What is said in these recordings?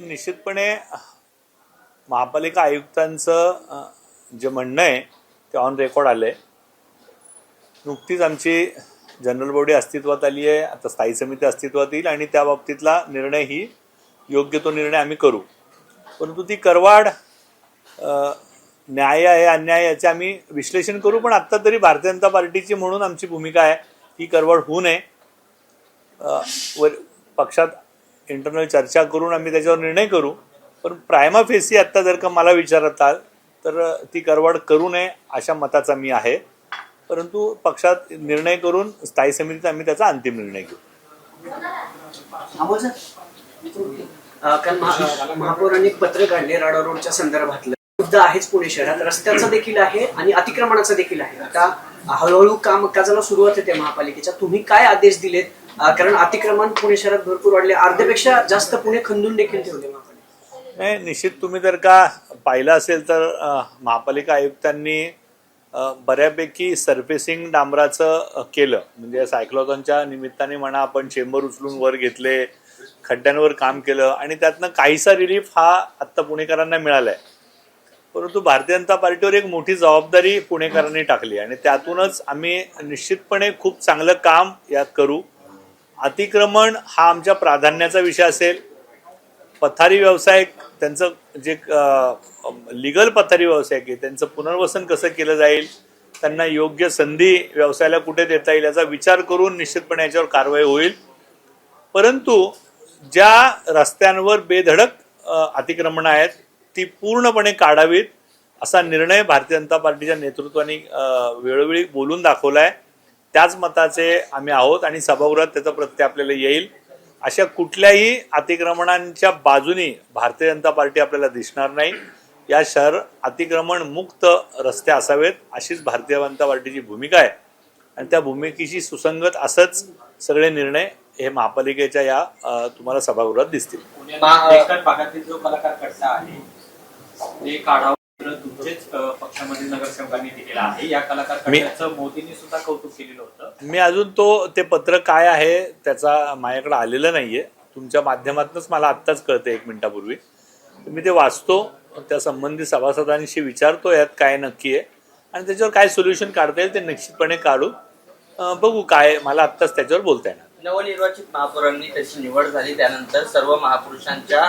निश्चितपणे महापालिका आयुक्तांचं जे म्हणणं आहे ते ऑन रेकॉर्ड आलं आहे. नुकतीच आमची जनरल बॉडी अस्तित्वात आली आहे, आता स्थायी समिती अस्तित्वात येईल आणि त्या बाबतीतला निर्णय ही योग्य तो निर्णय आम्ही करू. परंतु ती करवाढ न्याय आहे अन्याय याचे आम्ही विश्लेषण करू. पण आत्ता तरी भारतीय जनता पार्टीची म्हणून आमची भूमिका आहे ही करवाढ होऊ नये. पक्षात इंटरनल चर्चा करून आम्ही त्याच्यावर निर्णय करू. पण प्रायमा फेसी आत्ता जर का मला विचारताल तर ती करवाढ करू नये अशा मताचा मी आहे. परंतु पक्षात निर्णय करून स्थायी समितीत आम्ही त्याचा अंतिम निर्णय घेऊ. काल महापौरांनी पत्र काढले राडा रोडच्या संदर्भातलं. मुद्दा आहेच पुणे शहरात, रस्त्याचा देखील आहे आणि अतिक्रमणाचा देखील आहे. आता हळूहळू कामकाजाला सुरुवात होते महापालिकेच्या. तुम्ही काय आदेश दिलेत? कारण अतिक्रमण पुणे शहरात भरपूर वाढले, अर्ध्यापेक्षा जास्त पुणे खंदून देखील ठेवले महापालिका. नाही, निश्चित तुम्ही जर का पाहिलं असेल तर महापालिका आयुक्तांनी बऱ्यापैकी सरफेसिंग डांबराचं केलं. म्हणजे सायक्लोथॉनच्या निमित्ताने म्हणा, आपण चेंबर उचलून वर घेतले, खड्ड्यांवर काम केलं आणि त्यातनं काहीसा रिलीफ हा आत्ता पुणेकरांना मिळाला आहे. परंतु भारतीय जनता पार्टीवर एक मोठी जबाबदारी पुणेकरांनी टाकली आणि त्यातूनच आम्ही निश्चितपणे खूप चांगलं काम यात करू. अतिक्रमण हा आमच्या प्राधान्याचा विषय असेल. पथारी व्यावसायिक त्यांचं जे लिगल पथारी व्यावसायिक आहे त्यांचं पुनर्वसन कसं केलं जाईल, त्यांना योग्य संधी व्यवसायाला कुठे देता येईल याचा विचार करून निश्चितपणे याच्यावर कारवाई होईल. परंतु ज्या रस्त्यांवर बेधडक अतिक्रमणं आहेत ती पूर्णपणे काढावीत असा निर्णय भारतीय जनता पार्टीच्या नेतृत्वाने वेळोवेळी बोलून दाखवला आहे. त्याच मताचे आम्ही आहोत आणि सभागृहात त्याचा प्रत्यय आपल्याला येईल. अशा कुठल्याही अतिक्रमणांच्या बाजूनी भारतीय जनता पार्टी आपल्याला दिसणार नाही. या शहर अतिक्रमण मुक्त रस्ते असावेत अशीच भारतीय जनता पार्टीची भूमिका आहे आणि त्या भूमिकेशी सुसंगत असंच सगळे निर्णय हे महापालिकेच्या या तुम्हाला सभागृहात दिसतील. भागातील जो कलाकार कट्टा आहे ते काढावं तुमचेच पक्षामधील नगरसेवकांनी दिलेला आहे. या कलाकार कट्ट्याचं मोदींनी सुद्धा कौतुक केलेलं होतं. मी अजून ते पत्र काय आहे त्याचा माझ्याकडे आलेलं नाहीये. तुमच्या माध्यमातूनच मला आत्ताच कळतं 1 मिनिटापूर्वी. मी ते वाचतो, त्या संबंधित सभासदांशी विचारतो यात काय नक्की आहे आणि त्याच्यावर काय सोल्युशन काढता येईल ते निश्चितपणे काढू. बघू काय, मला आत्ताच त्याच्यावर बोलता येणार. नवनिर्वाचित महापौरांनी त्याची निवड झाली त्यानंतर सर्व महापुरुषांच्या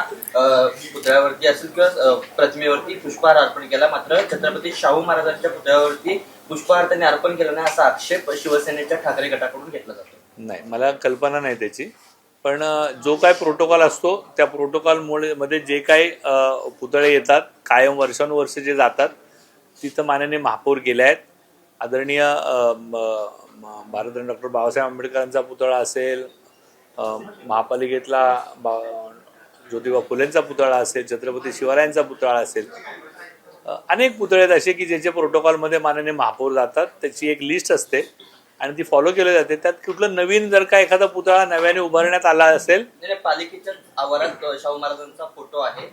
पुतळ्यावरती असेल किंवा प्रतिमेवरती पुष्पहार अर्पण केला. मात्र छत्रपती शाहू महाराजांच्या पुतळ्यावरती पुष्पहार त्यांनी अर्पण केला नाही असा आक्षेप शिवसेनेच्या ठाकरे गटाकडून घेतला जातो. नाही, मला कल्पना नाही त्याची. पण जो काय प्रोटोकॉल असतो त्या प्रोटोकॉलमुळे मध्ये जे काही पुतळे येतात कायम वर्षानुवर्ष जे जातात तिथं माननीय महापौर गेले आहेत. आदरणीय भारतरत्न डॉक्टर बाबासाहेब आंबेडकरांचा पुतळा असेल, महापालिकेतला ज्योतिबा फुलेंचा पुतळा असेल, छत्रपती शिवरायांचा पुतळा असेल, अनेक पुतळे आहेत असे की ज्याच्या प्रोटोकॉलमध्ये माननीय महापौर जातात. त्याची एक लिस्ट असते आणि ती फॉलो केली जाते. त्यात कुठलं नवीन जर का एखादा पुतळा नव्याने उभारण्यात आला असेल, पालिकेच्या आवारात शाहू महाराजांचा फोटो आहे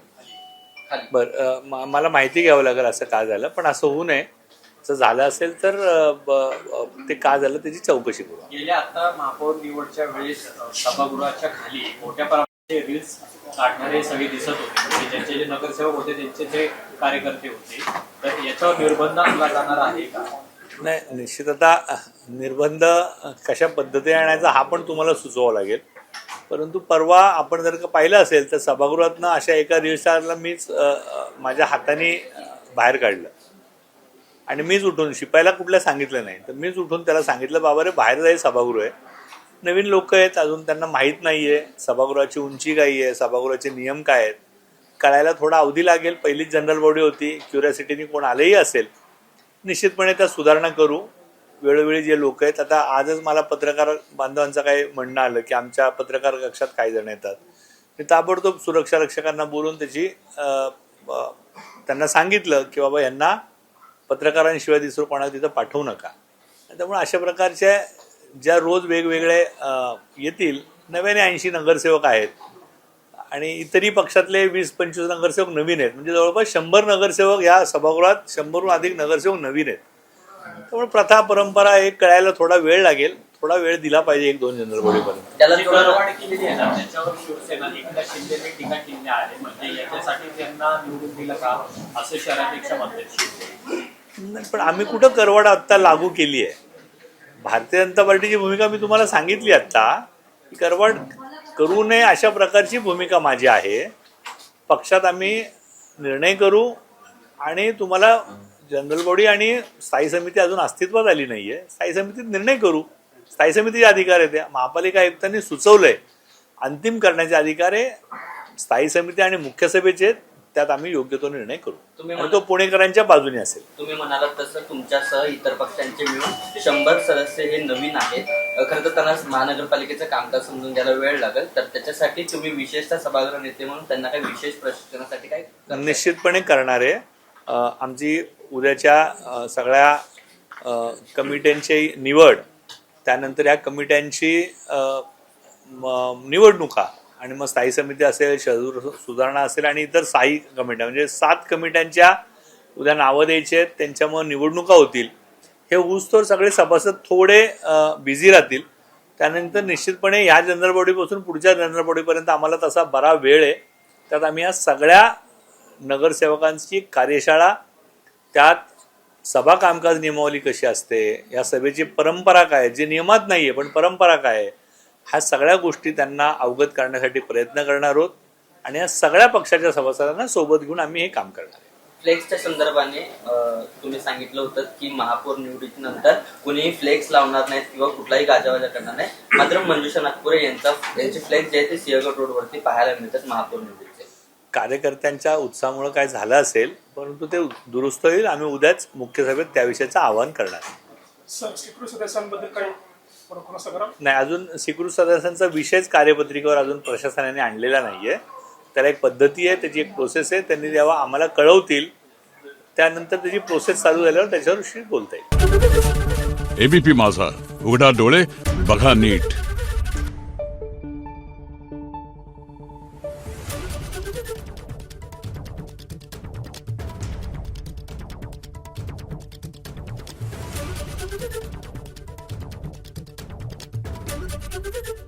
बरं, मला माहिती घ्यावं लागेल असं का झालं. पण असं होऊ नये. जर झालं असेल तर ते का झालं त्याची चौकशी करू. गेल्या आता महापौर निवडच्या वेळेस सभागृहाच्या खाली मोठ्या प्रमाणात रील्स काढणारे सगळे दिसत होते. म्हणजे ज्यांचे जे नगरसेवक होते त्यांचे जे कार्यकर्ते होते, तर याच्यावर निर्बंध आणला जाणार आहे का? नाही, निश्चित आता निर्बंध कशा पद्धतीने आणायचा हा पण तुम्हाला सुचवावं लागेल. परंतु परवा आपण जर का पाहिलं असेल तर सभागृहातनं अशा एका रील्सला मीच माझ्या हाताने बाहेर काढलं आणि मीच उठून, शिपायला कुठल्या सांगितलं नाही तर मीच उठून त्याला सांगितलं, बाबा रे बाहेर जाईल सभागृह आहे, नवीन लोक आहेत, अजून त्यांना माहीत नाही आहे सभागृहाची उंची काय आहे, सभागृहाचे नियम काय आहेत, कळायला थोडा अवधी लागेल. पहिलीच जनरल बॉडी होती, क्युरिओसिटीने कोण आलेही असेल, निश्चितपणे त्या सुधारणा करू. वेळोवेळी जे लोक आहेत, आता आजच मला पत्रकार बांधवांचं काही म्हणणं आलं की आमच्या पत्रकार कक्षात काही जण येतात. मी ताबडतोब सुरक्षा रक्षकांना बोलून त्याची त्यांना सांगितलं की बाबा यांना पत्रकारांशिवाय दुसरं कोणाला तिथं पाठवू नका. त्यामुळे अशा प्रकारच्या ज्या रोज वेगवेगळे येतील, नव्याने 80 नगरसेवक आहेत आणि इतरही पक्षातले 20-25 नगरसेवक नवीन आहेत. म्हणजे जवळपास 100 नगरसेवक या सभागृहात, 100हून अधिक नगरसेवक नवीन आहेत. त्यामुळे प्रथा परंपरा हे कळायला थोडा वेळ लागेल. थोडा वेळ दिला पाहिजे 1-2 जनरल बॉडीपर्यंत. त्याला केलेली आहे ना, त्याच्यावर शिवसेना एकनाथ शिंदेने टीका केली आहे. त्यासाठी त्यांना निवडून दिलं का असं शहराध्यक्ष म्हणतात. नाही, पण आम्ही कुठं करवड आत्ता लागू केली आहे? भारतीय जनता पार्टीची भूमिका मी तुम्हाला सांगितली आत्ता की करवड करू नये अशा प्रकारची भूमिका माझी आहे. पक्षात आम्ही निर्णय करू आणि तुम्हाला जनरल बॉडी आणि स्थायी समिती अजून अस्तित्वात आली नाहीये, स्थायी समितीत निर्णय करू. स्थायी समितीचे अधिकार आहे, त्या महापालिका आयुक्तांनी सुचवलंय अंतिम करण्याचे अधिकार आहे स्थायी समिती आणि मुख्य सभेचे. त्यात आम्ही योग्य तो निर्णय करू आणि तो पुणेकरांच्या बाजूने असेल. तुम्ही म्हणालात तसं तुमच्यासह इतर पक्षांचे मिळून 100 सदस्य हे नवीन आहेत. खरं तर त्यांना महानगरपालिकेचं कामकाज समजून घ्यायला वेळ लागेल, तर त्याच्यासाठी तुम्ही विशेषतः सभागृह नेते म्हणून त्यांना काही विशेष प्रशिक्षणासाठी काय निश्चितपणे करणार आहे. आमची उद्याच्या सगळ्या कमिट्यांची निवड, त्यानंतर या कमिट्यांची निवडणुका आणि मग स्थायी समिती असेल, शहर सुधारणा असेल आणि इतर स्थायी कमिट्या म्हणजे 7 कमिट्यांच्या उद्या नावं द्यायची आहेत. त्यांच्यामुळे निवडणुका होतील. हे होऊस्तोवर सगळे सभासद थोडे बिझी राहतील. त्यानंतर निश्चितपणे ह्या जनरल बॉडीपासून पुढच्या जनरल बॉडीपर्यंत आम्हाला तसा बरा वेळ आहे. त्यात आम्ही या सगळ्या नगरसेवकांची कार्यशाळा, त्यात सभा कामकाज नियमावली कशी असते, या सभेची परंपरा काय, जे नियमात नाही आहे पण परंपरा काय आहे, ह्या सगळ्या गोष्टी त्यांना अवगत करण्यासाठी प्रयत्न करणार आहोत आणि या सगळ्या पक्षाच्या सभासदांना सोबत घेऊन आम्ही हे काम करणार आहे. फ्लेक्सच्या संदर्भाने तुम्ही सांगितलं होतं की महापौर निवडीनंतर कुणीही फ्लेक्स लावणार नाहीत किंवा कुठलाही गाजावाजा करणार नाही. मात्र मंजुषा नागपुरे यांचे फ्लेक्स जे आहे ते सिंहगड रोडवरती पाहायला मिळतात महापौर निवडीचे. कार्यकर्त्यांच्या उत्साहामुळे काय झालं असेल, परंतु ते दुरुस्त होईल. आम्ही उद्याच मुख्य सभेत त्याविषयीचं आवाहन करणार आहे. स्वीकृत सदस्यांबद्दल काही नाही, अजून स्वीकृत सदस्यांचा विषयच कार्यपत्रिकेवर अजून प्रशासनाने आणलेला नाहीये. त्याला एक पद्धती आहे, त्याची एक प्रोसेस आहे. त्यांनी जेव्हा आम्हाला कळवतील त्यानंतर त्याची प्रोसेस चालू झाल्यावर त्याच्यावर बोलता येईल. एबीपी माझा, उघडा डोळे बघा नीट. Thank you.